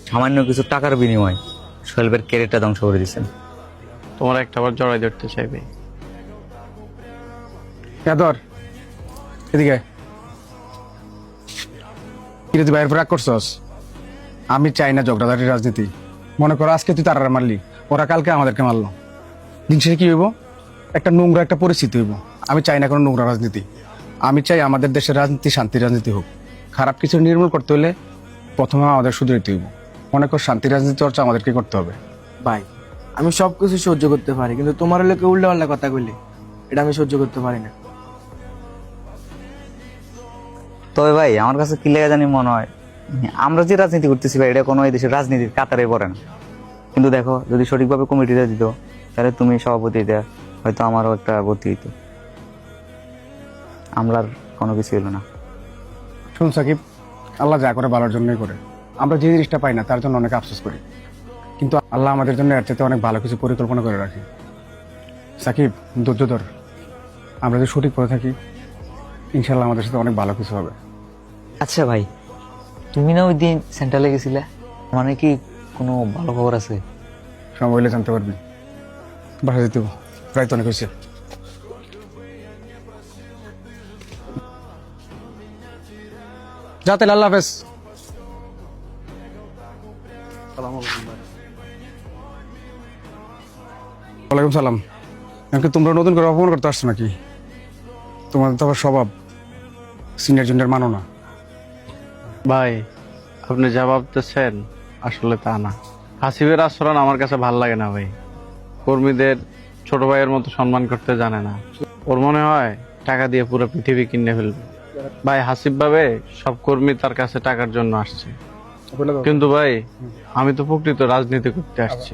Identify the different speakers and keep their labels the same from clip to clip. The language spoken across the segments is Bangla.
Speaker 1: সামান্য কিছু টাকার বিনিময়ে সোহেলের ক্যারিয়ারটা ধ্বংস করে দিচ্ছেন।
Speaker 2: তোমার একটা বার জড়াই ধরতে চাইবে।
Speaker 3: ধর এদিকে তুই বাইরের রাগ করছস। আমি চাই না ঝগড়াঝাটির রাজনীতি। মনে করো আজকে তুই তারা মারলি, ওরা কালকে আমাদেরকে মারলো, দিন শেষে কি হইব? একটা নোংরা একটা পরিস্থিতি হইব। আমি চাই না কোনো নোংরা রাজনীতি। আমি চাই আমাদের দেশের রাজনীতি শান্তির রাজনীতি হোক। খারাপ কিছু নির্মূল করতে হলে প্রথমে আমাদের শুধরাইতে হইব। মনে কর শান্তি রাজনীতি চর্চা আমাদেরকে করতে হবে।
Speaker 4: ভাই আমি সবকিছু সহ্য করতে পারি, কিন্তু তোমার লোকে উল্টা পাল্টা কথা কইলে এটা আমি সহ্য করতে পারি না।
Speaker 1: তবে ভাই আমার কাছে কি লেগে জানি মনে হয়, আমরা যে রাজনীতি করতেছি ভাই, এটা কোনো এই দেশের রাজনীতির কাতারে পড়ে না। কিন্তু দেখো, যদি সঠিকভাবে কমিটিটা দিত, তাহলে তুমি সভাপতি দেয়া হয়তো আমারও একটা গতি হইতো। আমরা আর কোনো কিছু হলো না।
Speaker 3: শুন সাকিব, আল্লাহ যা করে ভালোর জন্যই করে। আমরা যে জিনিসটা পাই না তার জন্য অনেক আফসোস করি, কিন্তু আল্লাহ আমাদের জন্য এর চাইতে অনেক ভালো কিছু পরিকল্পনা করে রাখে। সাকিব, ধৈর্য ধর। আমরা যদি সঠিক পথে থাকি, ইনশাল্লাহ আমাদের সাথে অনেক ভালো কিছু হবে।
Speaker 1: আচ্ছা ভাই, তুমি না ওই দিন সেন্ট্রালে গেছিলে, মানে কি কোনো ভালো খবর আছে?
Speaker 3: সময় হইলে জানতে পারবি। বাসা যেতে হবে, প্রায় তো অনেক হয়েছে। যা তাহলে, আল্লাহ হাফেজ। ওয়ালাইকুম সালাম। এমনকি তোমরা নতুন করে অপমান করতে আসছো নাকি? তোমাদের তো আবার স্বভাব সিনিয়র জুনিয়র মানো না।
Speaker 2: ভাই আপনি যা ভাবতেছেন আসলে তা না। হাসিবের আচরণ আমার কাছে ভাল লাগে না ভাই। কর্মীদের ছোট ভাইয়ের মতো সম্মান করতে জানে না। ওর মনে হয় টাকা দিয়ে পুরো পৃথিবী কিনে ফেলবে। ভাই হাসিব ভাবে সব কর্মী তার কাছে টাকার জন্য আসছে, কিন্তু ভাই আমি তো প্রকৃত রাজনীতি করতে আসছি।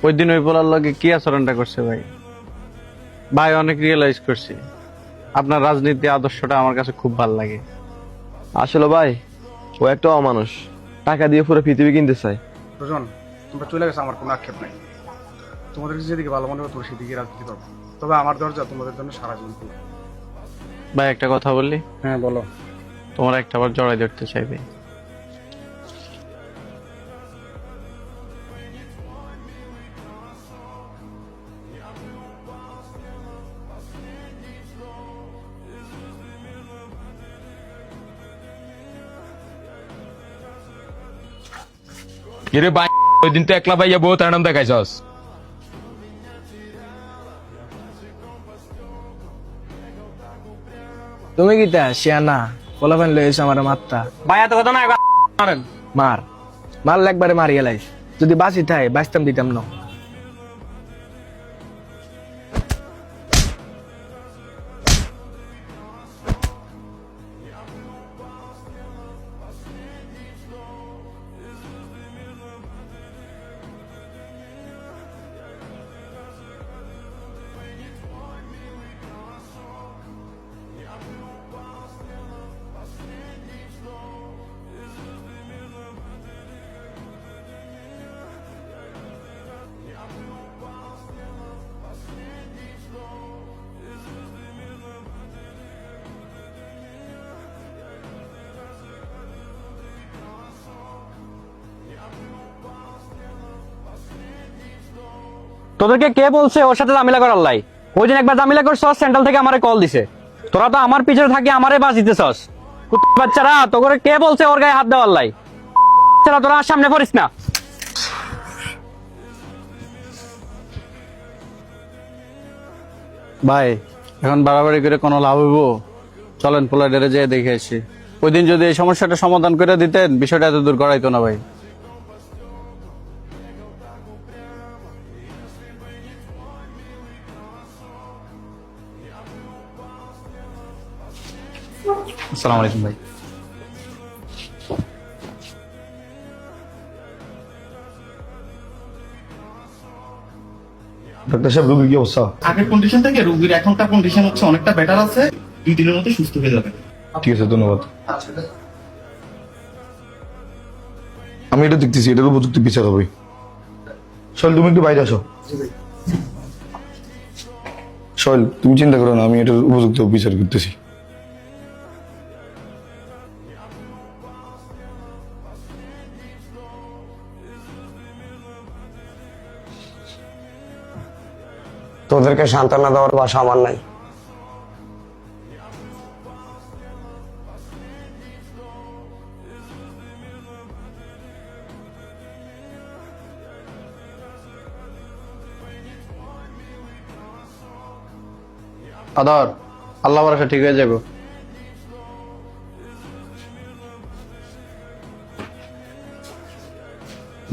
Speaker 2: ওই দিন ওই বলার লগে কি আচরণটা করছে ভাই, ভাই অনেক রিয়েলাইজ করছি আপনার রাজনীতি আদর্শটা আমার কাছে খুব ভাল লাগে।
Speaker 5: আসলে ভাই ও একটা অমানুষ, টাকা দিয়ে পুরো পৃথিবী কিনতে চায়।
Speaker 3: রোজন, তোমরা চলে গেছো, আমার কোনো আক্ষেপ নাই। তোমাদের যেদিকে ভালো মনে হবে তোমরা সেদিকে রাজনীতি করবো। তবে আমার দরজা তোমাদের জন্য সারা জীবন খোলা।
Speaker 2: ভাই একটা কথা বললি,
Speaker 3: হ্যাঁ বলো।
Speaker 2: তোমার একটা বার জড়াই ধরতে চাইবে।
Speaker 6: কিরে ভাই, ওই দিন তো একলা ভাইয়া বউ তার নাম দেখাইছস।
Speaker 4: তুমি কিটা শিয়ানা কলাফান লয়েছো আমার মাত্রা।
Speaker 2: ভাই এত কথা না, মারেন।
Speaker 4: মার মারলে একবারে মারি গেলাইস। যদি বাঁচি থাই বাঁচতাম দিতাম না।
Speaker 7: তোদেরকে কে বলছে ওর সাথে ঝামেলা করার লাই? ওই দিন একবার ঝামেলা করছস, সেন্ট্রাল থেকে আমারে কল দিছে। তোরা তো আমার পিছনে থাকি আমারে বাস দিতেছস। বাচ্চারা, তোকে কে বলছে ওর গায়ে হাত দেওয়ার লাই? তোরা আর সামনে পড়িস না।
Speaker 2: ভাই এখন বাড়াবাড়ি করে কোনো লাভ হইব? চলেন পোলাডেরে যেয়ে দেখে আসি। ওই দিন যদি এই সমস্যাটা সমাধান করে দিতেন, বিষয়টা এত দূর গড়াইতো না ভাই।
Speaker 1: আসসালামু আলাইকুম ভাই।
Speaker 8: ডাক্তার সাহেব, রোগীর কি অবস্থা?
Speaker 9: আগের কন্ডিশন থেকে রোগীর এখনকার কন্ডিশন হচ্ছে অনেকটা বেটার আছে। 2 দিনের মধ্যে সুস্থ হয়ে যাবে।
Speaker 8: ঠিক আছে, ধন্যবাদ। আমি এটা দেখতেছি, এটার উপযুক্ত বিচার হবে। শৈল, তুমি একটু বাইরে আসো। শৈল, তুমি চিন্তা করো না, আমি এটার উপযুক্ত বিচার করতেছি।
Speaker 10: তোদেরকে সান্ত্বনা দেওয়ার ভাষা আমার নাই।
Speaker 2: আদর, আল্লাহ ভরসা ঠিক হয়ে যাবো।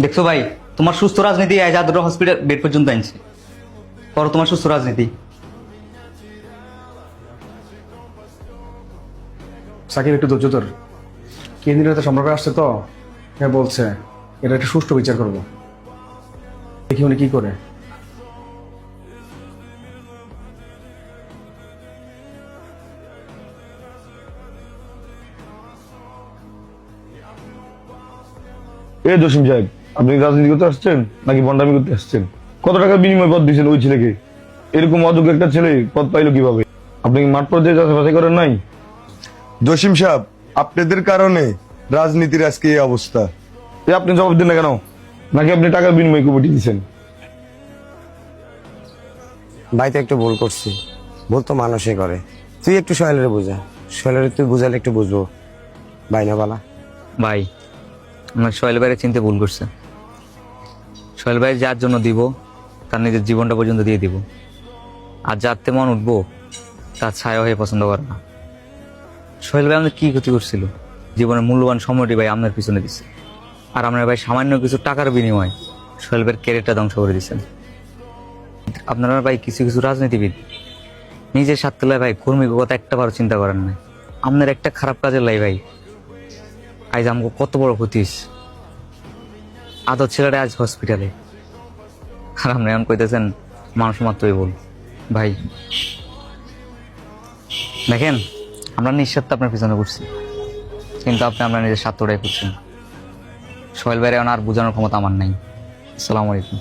Speaker 1: দেখছো ভাই, তোমার সুস্থ রাজনীতি আজ আদর হসপিটাল বেড পর্যন্ত আনছে। করো তোমার সুস্থ রাজনীতি।
Speaker 3: সাকিব একটু ধৈর্য ধর, কেন্দ্রীয় সম্পর্কে আসছে তো, হ্যাঁ বলছে এটা একটা সুষ্ঠু বিচার করবো, দেখি উনি কি করে।
Speaker 8: এ জসিম সাহেব, আপনি কি রাজনীতি করতে আসছেন নাকি বন্ডামি করতে আসছেন? কত টাকার বিনিময় পদ দিয়েছেন ওই ছেলেকে? এরকম অযোগ্য একটা ছেলে পদ পাইলো কিভাবে? আপনি কি মাঠ পর্যায়ে যাচাই বাছাই করেন নাই?
Speaker 11: জসিম সাহেব, আপনাদের কারণে রাজনীতির আজকে এই অবস্থা।
Speaker 8: এ আপনি জবাব দিন না কেন? নাকি আপনি টাকার বিনিময়ে কমিটি দিচ্ছেন?
Speaker 10: ভাই তো একটু ভুল করছি, ভুল তো মানুষই করে। তুই একটু সোহেলের বোঝা, সোহেলের তুই বুঝালে একটু বুঝবো। ভাই না বালা?
Speaker 1: ভাই, আমার সোহেল ভাইয়ের চিনতে ভুল করছে। সোহেল ভাই যার জন্য দিব তার নিজের জীবনটা পর্যন্ত দিয়ে দিব, আর যাতে মন উঠবো তার ছায়া হয়ে পছন্দ করে না। সোহেল ভাই আমাদের কি ক্ষতি করছিল? জীবনের মূল্যবান সময়টি ভাই আপনার পিছনে দিচ্ছে, আর আপনার ভাই সামান্য কিছু টাকার বিনিময়ে সোহেল ভাইয়ের ক্যারিয়ারটা ধ্বংস করে দিচ্ছেন। আপনারা ভাই কিছু কিছু রাজনীতিবিদ নিজের স্বার্থে লাই ভাই কর্মী কথা একটা বারো চিন্তা করেন না। আপনার একটা খারাপ কাজের লাই ভাই আজ আমাকে কত বড় ক্ষতি হয়েছে। আদর ছেলেটা আজ হসপিটালে, আর আপনি এমন কইতেছেন মানুষ মাত্রই বল। ভাই দেখেন, আমরা নিঃস্বার্থ আপনার পিছনে করছি, কিন্তু আপনি আপনার নিজের স্বার্থটাই করছেন। সোহেল ভাইয়ের আর বোঝানোর ক্ষমতা আমার নাই। আসসালামু আলাইকুম।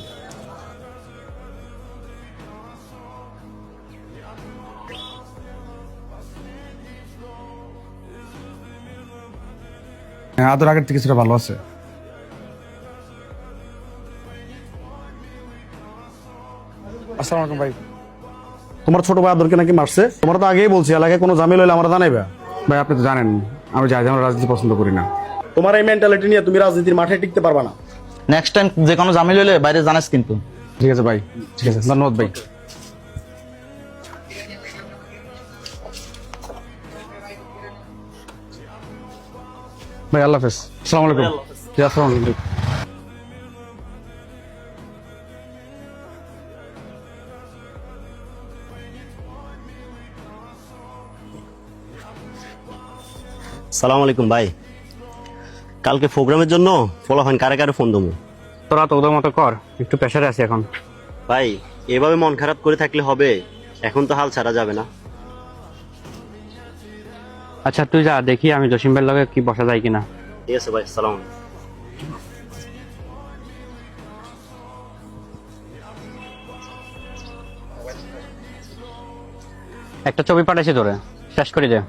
Speaker 3: হ্যাঁ, আদর আগের থেকে কিছুটা ভালো আছে। আসসালামু আলাইকুম ভাই। তোমার ছোট ভাই আদরকে নাকি মারছে? তোমরা তো আগেই বলছি এলাকায় কোনো ঝামেলা হলে আমরা জানাইবা। ভাই আপনি তো জানেন আমি যাই আমরা রাজনীতি পছন্দ করি না। তোমার এই মেন্টালিটি নিয়ে তুমি রাজনীতির মাঠে টিকতে পারবা না।
Speaker 9: নেক্সট টাইম যে কোনো ঝামেলা হলে বাইরে জানাস কিন্তু।
Speaker 3: ঠিক আছে ভাই, ঠিক আছে, ধন্যবাদ ভাই। ভাই আল্লাহ হাফেজ। আসসালামু আলাইকুম। জি, আসসালামু আলাইকুম।
Speaker 12: সালাম আলাইকুম ভাই, কালকে প্রোগ্রামের জন্য ফলাফান কারে কারে ফোন দেবো?
Speaker 7: তোরা তোদের মতো কর, একটু প্রেশারে আছি এখন।
Speaker 12: ভাই এভাবে মন খারাপ করে থাকলে হবে? এখন তো হাল ছাড়া যাবে না।
Speaker 7: আচ্ছা তুই যা, দেখি আমি জসিম ভাইয়ের লগে কি বসা যায় কিনা।
Speaker 12: ঠিক আছে ভাই, সালাম।
Speaker 7: একটা ছবি পাঠাইছি তোরে, শেষ করে দে।